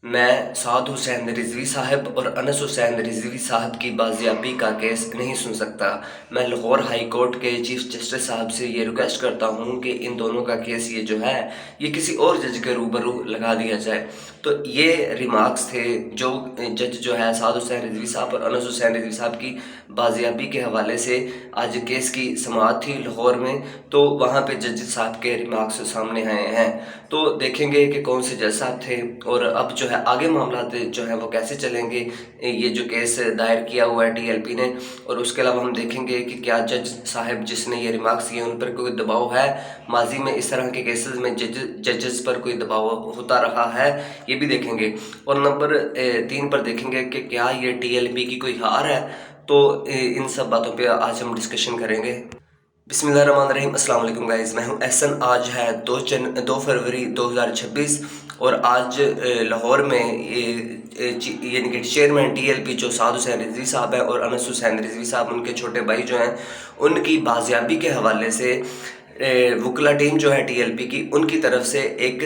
میں سعد حسین رضوی صاحب اور انس حسین رضوی صاحب کی بازیابی کا کیس نہیں سن سکتا۔ میں لاہور ہائی کورٹ کے چیف جسٹس صاحب سے یہ ریکویسٹ کرتا ہوں کہ ان دونوں کا کیس یہ جو ہے یہ کسی اور جج کے روبرو لگا دیا جائے۔ تو یہ ریمارکس تھے جو جج جو ہے سعد حسین رضوی صاحب اور انس حسین رضوی صاحب کی بازیابی کے حوالے سے آج کیس کی سماعت تھی لاہور میں، تو وہاں پہ جج صاحب کے ریمارکس سامنے آئے ہیں۔ تو دیکھیں گے کہ کون سے جج صاحب تھے اور اب جو ہے آگے معاملات جو ہیں وہ کیسے چلیں گے۔ یہ جو کیس دائر کیا ہوا ہے TLP نے، اور اس کے علاوہ ہم دیکھیں گے کہ کیا جج صاحب جس نے یہ ریمارکس کیے ان پر کوئی دباؤ ہے، ماضی میں اس طرح کے کیسز میں ججز پر کوئی دباؤ ہوتا رہا ہے، یہ بھی دیکھیں گے۔ اور نمبر 3 پر دیکھیں گے کہ کیا یہ TLP کی کوئی ہار ہے۔ تو ان سب باتوں پہ آج ہم ڈسکشن کریں گے۔ بسم اللہ الرحمن الرحیم، السلام علیکم گائز، میں ہوں احسن۔ آج ہے 2 فروری 2026 اور آج لاہور میں یعنی کہ چیئرمین TLP جو سعد حسین رضوی صاحب ہیں اور انس حسین رضوی صاحب ان کے چھوٹے بھائی جو ہیں، ان کی بازیابی کے حوالے سے وکلا ٹیم جو ہے TLP کی، ان کی طرف سے ایک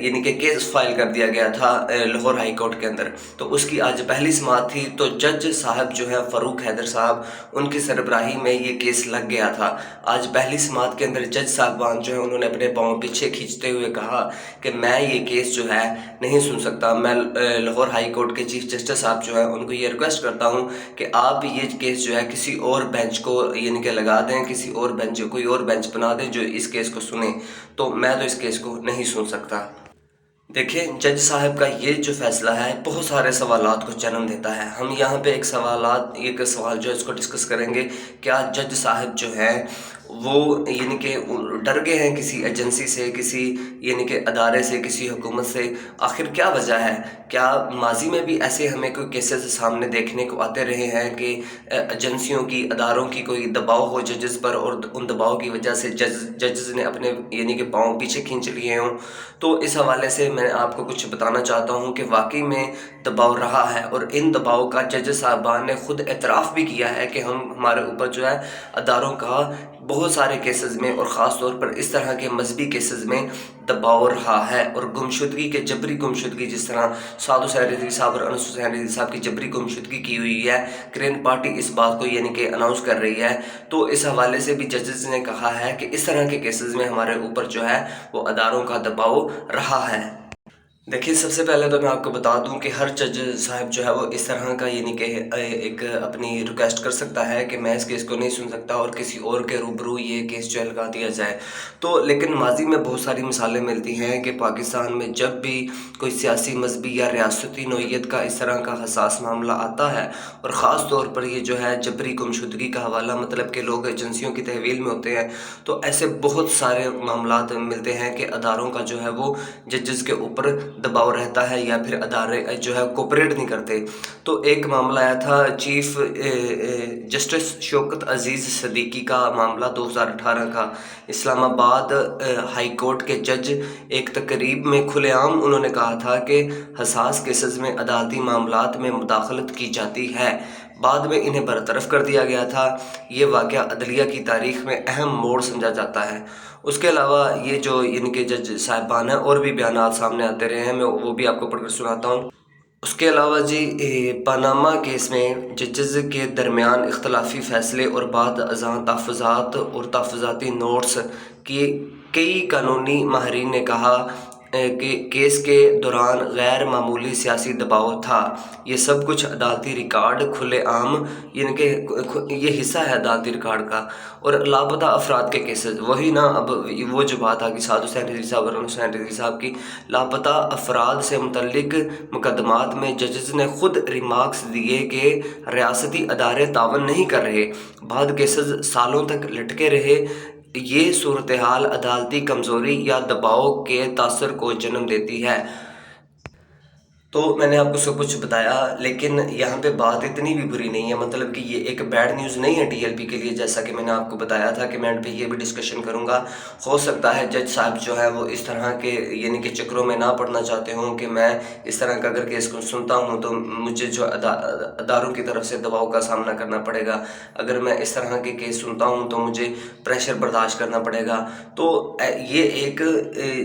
یعنی کہ کیس فائل کر دیا گیا تھا لاہور ہائی کورٹ کے اندر۔ تو اس کی آج پہلی سماعت تھی، تو جج صاحب جو ہے فاروق حیدر صاحب، ان کی سربراہی میں یہ کیس لگ گیا تھا۔ آج پہلی سماعت کے اندر جج صاحبان جو ہیں انہوں نے اپنے پاؤں پیچھے کھینچتے ہوئے کہا کہ میں یہ کیس جو ہے نہیں سن سکتا۔ میں لاہور ہائی کورٹ کے چیف جسٹس صاحب جو ہیں ان کو یہ ریکویسٹ کرتا ہوں کہ آپ یہ کیس جو ہے کسی اور بینچ کو یعنی کہ لگا دیں، کسی اور بینچ، کوئی اور بینچ بنا دیں جو اس کیس کو سنیں۔ تو میں تو اس کیس کو نہیں سن سکتا۔ دیکھیں، جج صاحب کا یہ جو فیصلہ ہے بہت سارے سوالات کو جنم دیتا ہے۔ ہم یہاں پہ ایک سوال جو ہے اس کو ڈسکس کریں گے۔ کیا جج صاحب جو ہیں وہ یعنی کہ ڈر گئے ہیں کسی ایجنسی سے، کسی یعنی کہ ادارے سے، کسی حکومت سے؟ آخر کیا وجہ ہے؟ کیا ماضی میں بھی ایسے ہمیں کوئی کیسز سامنے دیکھنے کو آتے رہے ہیں کہ ایجنسیوں کی، اداروں کی کوئی دباؤ ہو ججز پر اور ان دباؤ کی وجہ سے ججز نے اپنے یعنی کہ پاؤں پیچھے کھینچ لیے ہوں؟ تو اس حوالے سے میں آپ کو کچھ بتانا چاہتا ہوں کہ واقعی میں دباؤ رہا ہے، اور ان دباؤ کا جج صاحبان نے خود اعتراف بھی کیا ہے کہ ہمارے اوپر جو ہے اداروں کا بہت سارے کیسز میں اور خاص طور پر اس طرح کے مذہبی کیسز میں دباؤ رہا ہے، اور گمشدگی کے جبری گمشدگی، جس طرح سعد حسین رضوی صاحب اور انس حسین رضوی صاحب کی جبری گمشدگی کی ہوئی ہے، گرین پارٹی اس بات کو یعنی کہ اناؤنس کر رہی ہے۔ تو اس حوالے سے بھی ججز نے کہا ہے کہ اس طرح کے کیسز میں ہمارے اوپر جو ہے وہ اداروں کا دباؤ رہا ہے۔ دیکھیے، سب سے پہلے تو میں آپ کو بتا دوں کہ ہر جج صاحب جو ہے وہ اس طرح کا یعنی کہ ایک اپنی ریکویسٹ کر سکتا ہے کہ میں اس کیس کو نہیں سن سکتا اور کسی اور کے روبرو یہ کیس جو ہے لگا دیا جائے۔ تو لیکن ماضی میں بہت ساری مثالیں ملتی ہیں کہ پاکستان میں جب بھی کوئی سیاسی، مذہبی یا ریاستی نوعیت کا اس طرح کا حساس معاملہ آتا ہے، اور خاص طور پر یہ جو ہے جبری گمشدگی کا حوالہ، مطلب کہ لوگ ایجنسیوں کی تحویل میں ہوتے ہیں، تو ایسے بہت سارے معاملات ملتے ہیں کہ اداروں کا جو ہے وہ ججز کے اوپر دباؤ رہتا ہے یا پھر ادارے جو ہے کوپریٹ نہیں کرتے۔ تو ایک معاملہ آیا تھا چیف جسٹس شوکت عزیز صدیقی کا معاملہ 2018 کا۔ اسلام آباد ہائی کورٹ کے جج ایک تقریب میں کھلے عام انہوں نے کہا تھا کہ حساس کیسز میں عدالتی معاملات میں مداخلت کی جاتی ہے، بعد میں انہیں برطرف کر دیا گیا تھا۔ یہ واقعہ عدلیہ کی تاریخ میں اہم موڑ سمجھا جاتا ہے۔ اس کے علاوہ یہ جو ان کے جج صاحبان ہیں اور بھی بیانات سامنے آتے رہے ہیں، میں وہ بھی آپ کو پڑھ کر سناتا ہوں۔ اس کے علاوہ پاناما کیس میں ججز کے درمیان اختلافی فیصلے اور بعد ازاں تحفظات اور تحفظاتی نوٹس کی کئی قانونی ماہرین نے کہا کہ کیس کے دوران غیر معمولی سیاسی دباؤ تھا۔ یہ سب کچھ عدالتی ریکارڈ کھلے عام یعنی کہ یہ حصہ ہے عدالتی ریکارڈ کا۔ اور لاپتہ افراد کے کیسز، وہی نا اب وہ جو بات آ گئی سعد حسین رضوی صاحب اور انس حسین رضوی صاحب کی لاپتہ افراد سے متعلق مقدمات میں ججز نے خود ریمارکس دیے کہ ریاستی ادارے تعاون نہیں کر رہے، بعض کیسز سالوں تک لٹکے رہے۔ یہ صورتحال عدالتی کمزوری یا دباؤ کے تاثر کو جنم دیتی ہے۔ تو میں نے آپ کو سب کچھ بتایا، لیکن یہاں پہ بات اتنی بھی بری نہیں ہے، مطلب کہ یہ ایک بیڈ نیوز نہیں ہے TLP کے لیے، جیسا کہ میں نے آپ کو بتایا تھا کہ میں پہ یہ بھی ڈسکشن کروں گا۔ ہو سکتا ہے جج صاحب جو ہے وہ اس طرح کے یعنی کہ چکروں میں نہ پڑنا چاہتے ہوں کہ میں اس طرح کا اگر کیس کو سنتا ہوں تو مجھے جو اداروں کی طرف سے دباؤ کا سامنا کرنا پڑے گا، اگر میں اس طرح کے کیس سنتا ہوں تو مجھے پریشر برداشت کرنا پڑے گا۔ تو یہ ایک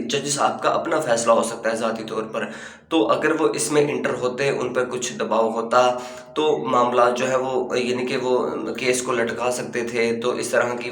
جج صاحب کا اپنا فیصلہ ہو سکتا ہے ذاتی طور پر۔ تو اگر وہ اس میں انٹر ہوتے، ان پر کچھ دباؤ ہوتا تو معاملہ جو ہے وہ یعنی کہ وہ کیس کو لٹکا سکتے تھے، تو اس طرح کی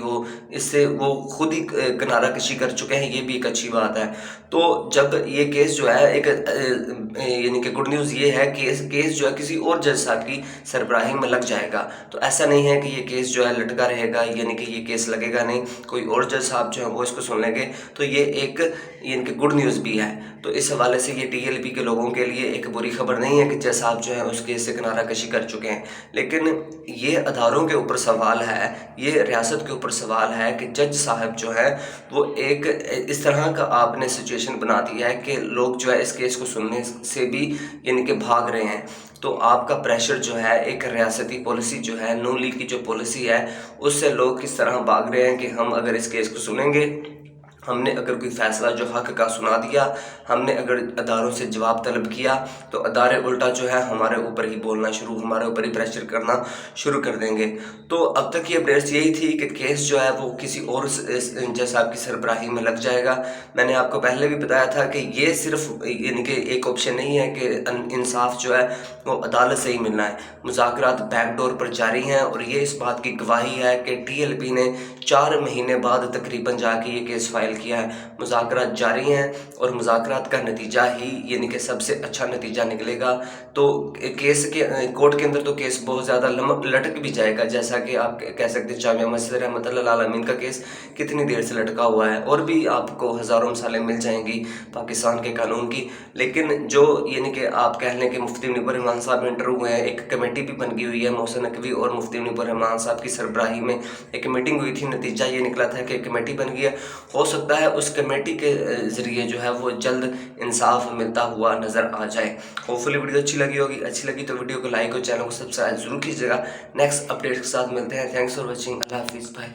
اس سے وہ خود ہی کنارہ کشی کر چکے ہیں، یہ بھی ایک اچھی بات ہے۔ تو جب یہ کیس جو ہے ایک یعنی کہ گڈ نیوز یہ ہے کہ کیس جو ہے کسی اور جج صاحب کی سربراہی میں لگ جائے گا، تو ایسا نہیں ہے کہ یہ کیس جو ہے لٹکا رہے گا، یعنی کہ یہ کیس لگے گا نہیں، کوئی اور جج صاحب جو ہیں وہ اس کو سن لیں گے، تو یہ ایک یعنی کہ گڈ نیوز بھی ہے۔ تو اس حوالے سے یہ TLP کے لوگوں کے لیے ایک بری خبر نہیں ہے کہ جج صاحب جو ہیں اس کیس سے کنارہ کشی کر چکے ہیں، لیکن یہ اداروں کے اوپر سوال ہے، یہ ریاست کے اوپر سوال ہے کہ جج صاحب جو ہے وہ ایک اس طرح کا آپ نے سچویشن بنا دیا ہے کہ لوگ جو ہے اس کیس کو سننے سے بھی یعنی کہ بھاگ رہے ہیں۔ تو آپ کا پریشر جو ہے ایک ریاستی پالیسی جو ہے نون لیگ کی جو پالیسی ہے اس سے لوگ کس طرح بھاگ رہے ہیں کہ ہم اگر اس کیس کو سنیں گے، ہم نے اگر کوئی فیصلہ جو حق کا سنا دیا، ہم نے اگر اداروں سے جواب طلب کیا تو ادارے الٹا جو ہے ہمارے اوپر ہی بولنا شروع، ہمارے اوپر ہی پریشر کرنا شروع کر دیں گے۔ تو اب تک یہ اپڈیٹس یہی تھی کہ کیس جو ہے وہ کسی اور جج صاحب کی سربراہی میں لگ جائے گا۔ میں نے آپ کو پہلے بھی بتایا تھا کہ یہ صرف یعنی کہ ایک آپشن نہیں ہے کہ انصاف جو ہے وہ عدالت سے ہی ملنا ہے، مذاکرات بیک ڈور پر جاری ہیں، اور یہ اس بات کی گواہی ہے کہ TLP نے 4 مہینے بعد تقریباً جا کے یہ کیس فائل کیا ہے۔ مذاکرات جاری ہیں اور مذاکرات کا نتیجہ ہی یعنی کہ سب سے اچھا نتیجہ نکلے گا۔ تو کیس کے کورٹ کے اندر تو کیس بہت زیادہ لٹک بھی جائے گا، جیسا کہ آپ کہہ سکتے ہیں جامعہ مسجد رحمۃ اللہ العالمین کا کیس کتنی دیر سے لٹکا ہوا ہے، اور بھی آپ کو ہزاروں مثالیں مل جائیں گی پاکستان کے قانون کی۔ لیکن جو یعنی کہ آپ کہہ لیں کہ مفتی منیب الرحمان صاحب انٹر ہوئے ہیں، ایک کمیٹی بھی بن گئی ہوئی ہے، محسن نقوی اور مفتی منیب الرحمان صاحب کی سربراہی میں ایک میٹنگ ہوئی تھی، نتیجہ یہ نکلا تھا کہ کمیٹی بن گئی ہے۔ ہو سکتا ہے اس کمیٹی کے ذریعے جو ہے وہ جلد انصاف ملتا ہوا نظر آ جائے۔ ہوپفلی ویڈیو اچھی لگی ہوگی، اچھی لگی تو ویڈیو کو لائک اور چینل کو سبسکرائب ضرور کیجیے گا۔ نیکسٹ اپڈیٹ کے ساتھ ملتے ہیں۔ تھینکس فار واچنگ، اللہ حافظ، بائے۔